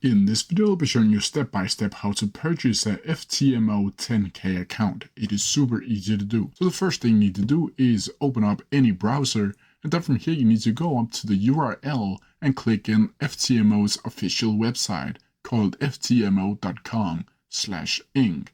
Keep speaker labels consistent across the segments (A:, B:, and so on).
A: In this video, I'll be showing you step by step how to purchase a FTMO 10K account. It is super easy to do. So the first thing you need to do is open up any browser, and then from here you need to go up to the URL and click in FTMO's official website called ftmo.com/ing,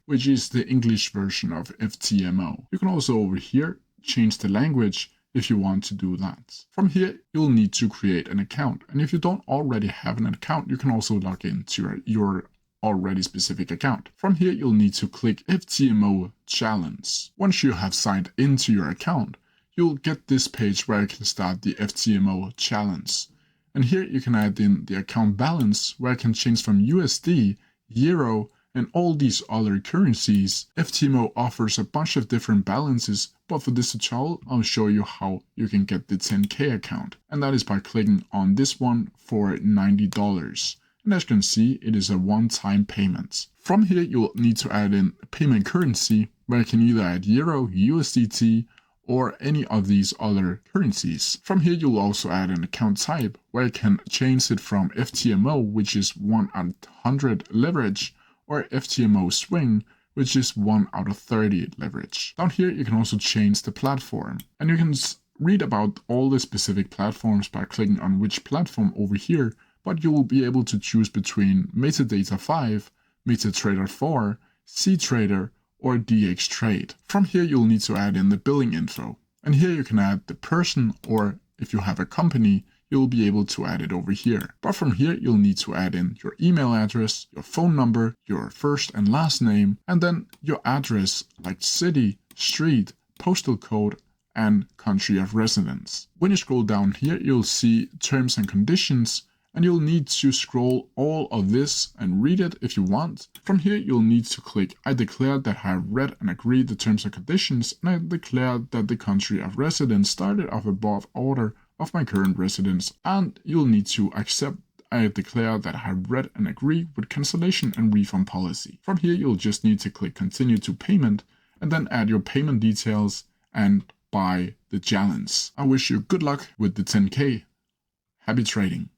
A: which is the English version of FTMO. You can also over here change the language if you want to do that. From here, you'll need to create an account. And if you don't already have an account, you can also log into your already specific account. From here, you'll need to click FTMO Challenge. Once you have signed into your account, you'll get this page where you can start the FTMO Challenge. And here you can add in the account balance, where I can change from USD, Euro, and all these other currencies. FTMO offers a bunch of different balances, but for this tutorial, I'll show you how you can get the 10K account. And that is by clicking on this one for $90. And as you can see, it is a one-time payment. From here, you'll need to add in payment currency, where you can either add Euro, USDT, or any of these other currencies. From here, you'll also add an account type, where you can change it from FTMO, which is 1 out of 100 leverage, or FTMO swing, which is 1 out of 30 leverage. Down here, you can also change the platform. And you can read about all the specific platforms by clicking on which platform over here, but you will be able to choose between Metadata 5, MetaTrader 4, CTrader, or DXTrade. From here, you'll need to add in the billing info. And here you can add the person, or if you have a company, you'll be able to add it over here. But from here, you'll need to add in your email address, your phone number, your first and last name, and then your address like city, street, postal code, and country of residence. When you scroll down here, you'll see terms and conditions, and you'll need to scroll all of this and read it if you want. From here, you'll need to click I declare that I have read and agreed the terms and conditions, and I declare that the country of residence started off above order of my current residence, and you'll need to accept I declare that I have read and agree with cancellation and refund policy. From here, you'll just need to click continue to payment and then add your payment details and buy the challenge. I wish you good luck with the 10K. Happy trading.